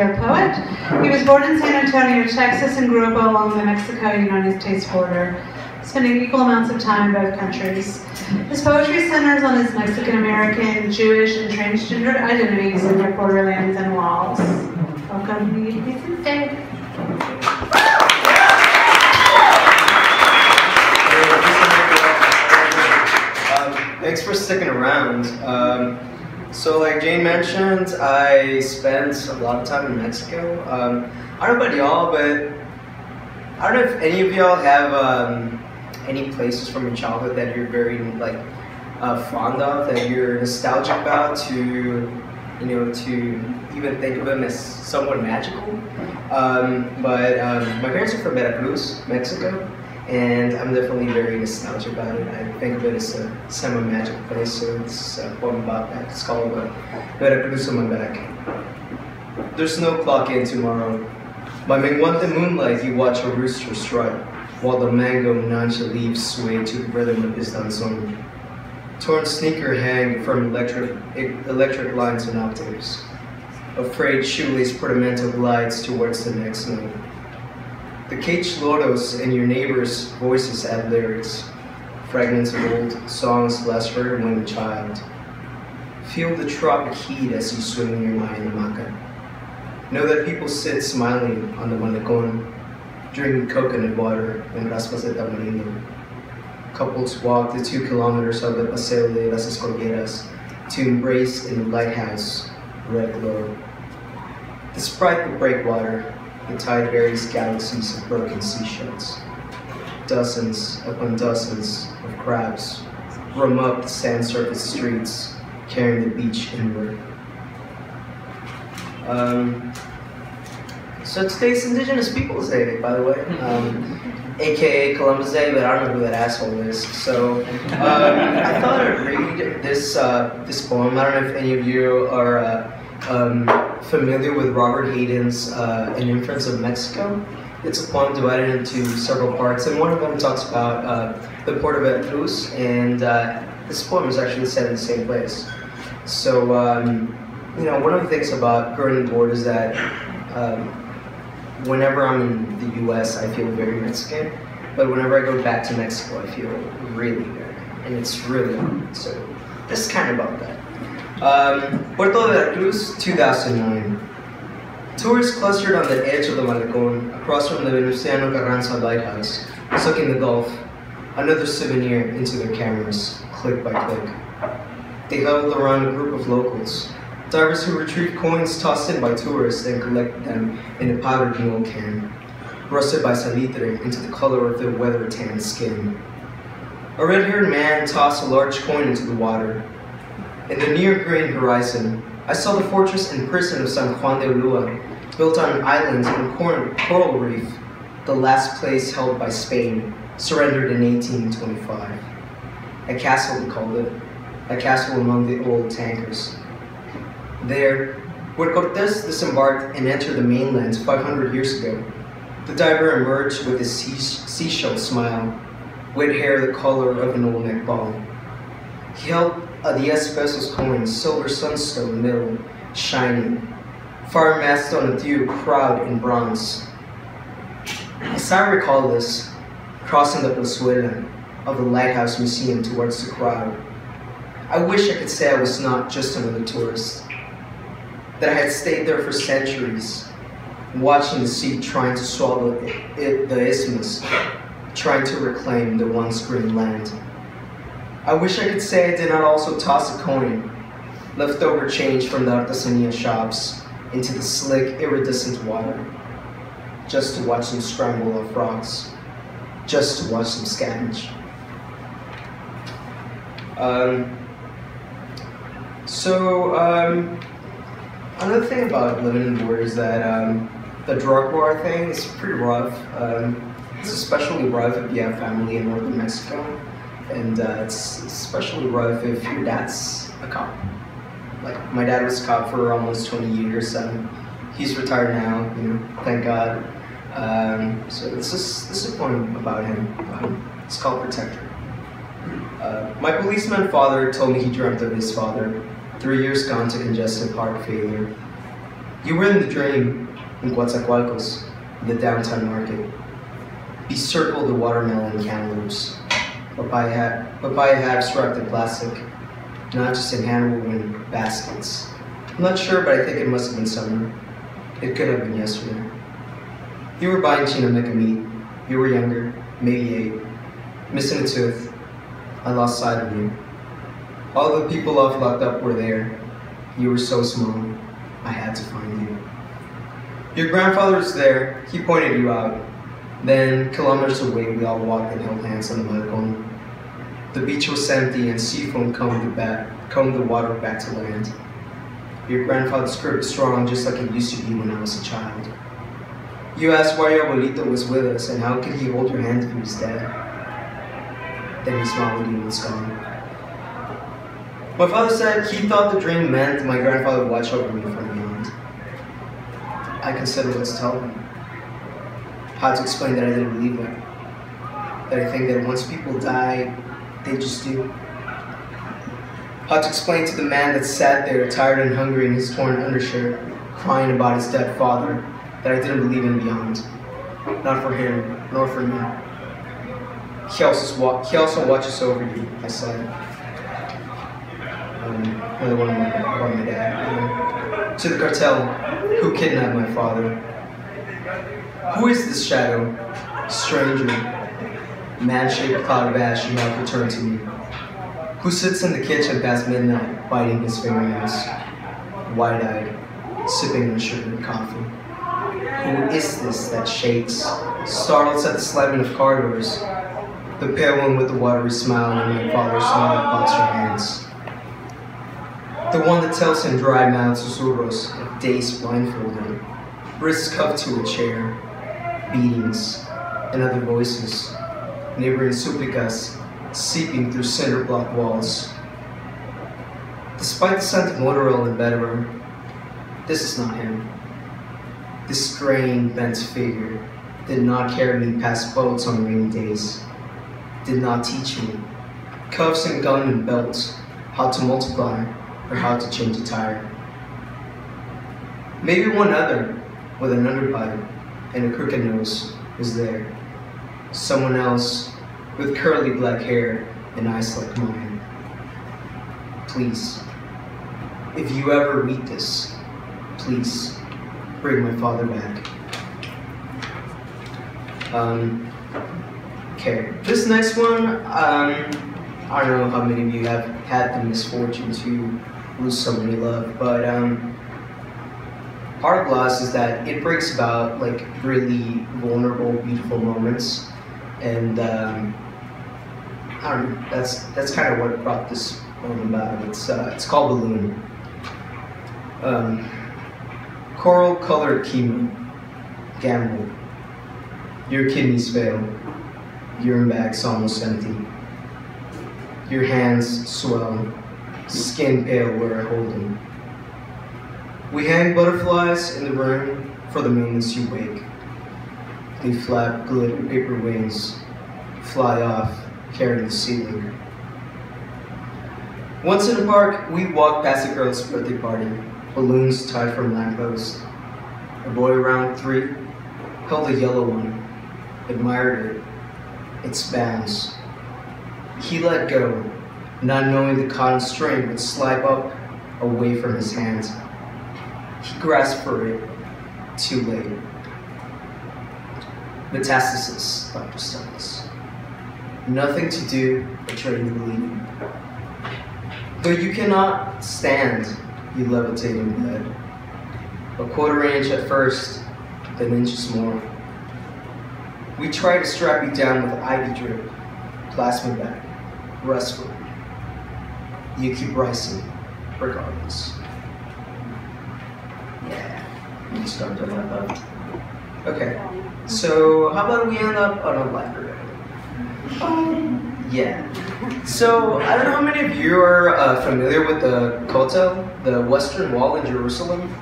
singer, poet. He was born in San Antonio, Texas, and grew up along the Mexico-United States border, spending equal amounts of time in both countries. His poetry centers on his Mexican-American, Jewish, and transgender identities in their borderlands and walls. Welcome, Vicente. Thanks for sticking around. So like Jane mentioned, I spent a lot of time in Mexico. I don't know about y'all, but I don't know if any of y'all have any places from your childhood that you're very fond of, that you're nostalgic about, to to even think of them as somewhat magical. My parents are from Veracruz, Mexico. And I'm definitely very nostalgic about it. I think of it as a semi-magical place, so it's a poem about that. It's called Veracruz on my back. There's no clock in tomorrow. By menguante moonlight, you watch a rooster strut, while the mango nancha leaves sway to the rhythm of his danzón. Torn sneaker hang from electric lines and octaves. A frayed shoelace portamento glides towards the next note. The caged loros and your neighbors' voices add lyrics, fragments of old songs last heard when a child. Feel the tropic heat as you swing near my hamaca. Know that people sit smiling on the malecón, drinking coconut water and raspas de tamarindo. Couples walk the 2 kilometers of the Paseo de las Escolleras to embrace in the lighthouse red glow. Despite the breakwater, the tide buries galaxies of broken seashells. Dozens upon dozens of crabs roam up the sand surface streets, carrying the beach inward. So today's Indigenous Peoples Day, by the way, aka Columbus Day, but I don't know who that asshole is. So I thought I'd read this poem. I don't know if any of you are familiar with Robert Hayden's An Inference of Mexico. It's a poem divided into several parts, and one of them talks about the port of Veracruz, and this poem is actually set in the same place. So, one of the things about growing board is that whenever I'm in the US, I feel very Mexican, but whenever I go back to Mexico, I feel really American, and it's really hard. So this is kind of about that. Puerto de Veracruz, 2009. Tourists clustered on the edge of the Malecón, across from the Venustiano Carranza lighthouse, sucking the Gulf, another souvenir into their cameras, click by click. They huddled around a group of locals, divers who retrieve coins tossed in by tourists and collect them in a powdered mule can, rusted by salitre into the color of their weather-tanned skin. A red-haired man tossed a large coin into the water. In the near-green horizon, I saw the fortress and prison of San Juan de Ulua, built on an island in coral reef, the last place held by Spain, surrendered in 1825. A castle, we called it, a castle among the old tankers. There, where Cortés disembarked and entered the mainland 500 years ago, the diver emerged with his seashell smile, with hair the color of an old neck ball. He held a 10 pesos coin, silver sunstone middle, shining, far masked on a dew crowd in bronze. As I recall this, crossing the plazuela of the Lighthouse Museum towards the crowd, I wish I could say I was not just another tourist, that I had stayed there for centuries, watching the sea trying to swallow the isthmus, trying to reclaim the once green land. I wish I could say I did not also toss a coin, leftover change from the artesania shops, into the slick, iridescent water, just to watch them scramble off rocks, just to watch them scavenge. Another thing about living in board is that the drug war thing is pretty rough. It's especially rough if you have family in northern Mexico. And it's especially rough if your dad's a cop. Like, my dad was a cop for almost 20 years, and he's retired now, thank God. So this is a poem about him. It's called Protector. My policeman father told me he dreamt of his father, 3 years gone to congestive heart failure. You were in the dream in Coatzacoalcos, the downtown market. He circled the watermelon cantaloupes. Papaya halves wrapped in plastic, not just in hand-woven baskets. I'm not sure, but I think it must have been summer. It could have been yesterday. You were buying Chinameca meat. You were younger, maybe 8, missing a tooth. I lost sight of you. All the people off locked up were there. You were so small, I had to find you. Your grandfather was there. He pointed you out. Then, kilometers away, we all walked and held hands on the balcony. The beach was empty and sea foam combed the water back to land. Your grandfather's grip was strong, just like it used to be when I was a child. You asked why your abuelito was with us and how could he hold your hand if he was dead. Then he smiled at you and was gone. My father said he thought the dream meant my grandfather would watch over me from beyond. I considered what to tell him. How to explain that I didn't believe it. That I think that once people die, they just do. How to explain to the man that sat there, tired and hungry in his torn undershirt, crying about his dead father, that I didn't believe in beyond. Not for him, nor for me. He also watches over you, I said. Another one about my dad. To the cartel, who kidnapped my father. Who is this shadow? Stranger, man-shaped cloud of ash you have returned to me. Who sits in the kitchen past midnight, biting his fingernails, wide-eyed, sipping unsugared coffee? Who is this that shakes, startles at the slamming of car doors? The pale one with the watery smile and my father's smile boxer hands. The one that tells him dry mouth susurros of days blindfolded, wrists cuffed to a chair, beatings, and other voices, neighboring suplicas seeping through cinder block walls. Despite the scent of motor oil and bedroom, this is not him. This strained, bent figure did not carry me past boats on rainy days, did not teach me, cuffs and gun and belts, how to multiply or how to change a tire. Maybe one other, with an underbite and a crooked nose, was there. Someone else with curly black hair and eyes like mine. Please, if you ever read this, please bring my father back. Okay, this next one, I don't know how many of you have had the misfortune to lose someone you love, but part of loss is that it brings about like really vulnerable, beautiful moments, and I don't know, that's kind of what brought this poem about. It's called Balloon. Coral-colored chemo, gamble. Your kidneys fail. Urine bag's almost empty. Your hands swell, skin pale where I hold them. We hang butterflies in the room for the moments you wake. They flap glitter paper wings, fly off, carry the ceiling. Once in the park, we walked past a girl's birthday party, balloons tied from lampposts. A boy around 3 held a yellow one, admired it, its bands. He let go, not knowing the cotton string would slide up away from his hand. He grasped for it, too late. Metastasis, Dr. Stubbs. Nothing to do but train the bleeding. Though you cannot stand, you levitate in bed. A quarter inch at first, then inches more. We try to strap you down with IV drip, plasma bag, restful. You keep rising, regardless. Yeah, you start to wrap up. Okay, so how about we end up on a lighter note? Yeah. So I don't know how many of you are familiar with the Kotel, the Western Wall in Jerusalem.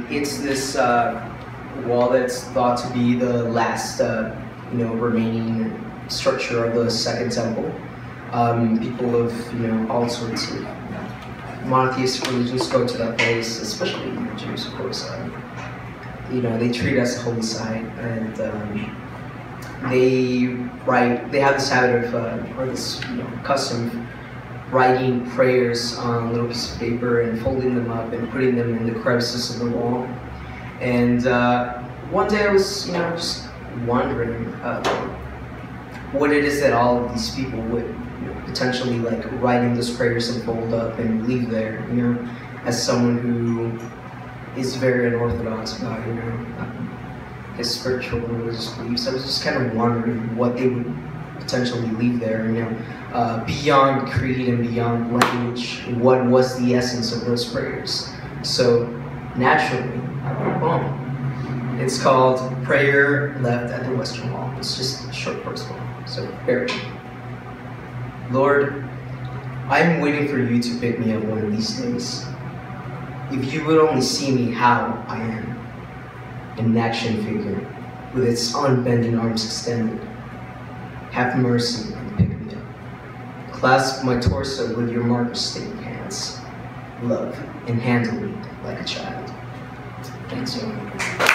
It's this wall that's thought to be the last, remaining structure of the Second Temple. People of, all sorts of monotheistic religions go to that place, especially the Jews, of course. They treat us a holy site, and they have this habit of, or this custom of writing prayers on a little piece of paper and folding them up and putting them in the crevices of the wall. And one day I was, just wondering what it is that all of these people would potentially like writing those prayers and fold up and leave there, as someone who is very unorthodox about, his spiritual and religious beliefs. I was just kind of wondering what they would potentially leave there, beyond creed and beyond language. What was the essence of those prayers? So naturally, it's called Prayer Left at the Western Wall. It's just a short verse poem. So bear with me. Lord, I am waiting for you to pick me up one of these days. If you would only see me how I am, an action figure with its unbending arms extended, have mercy and pick me up. Clasp my torso with your marker-stained hands. Love and handle me like a child. Thanks, y'all.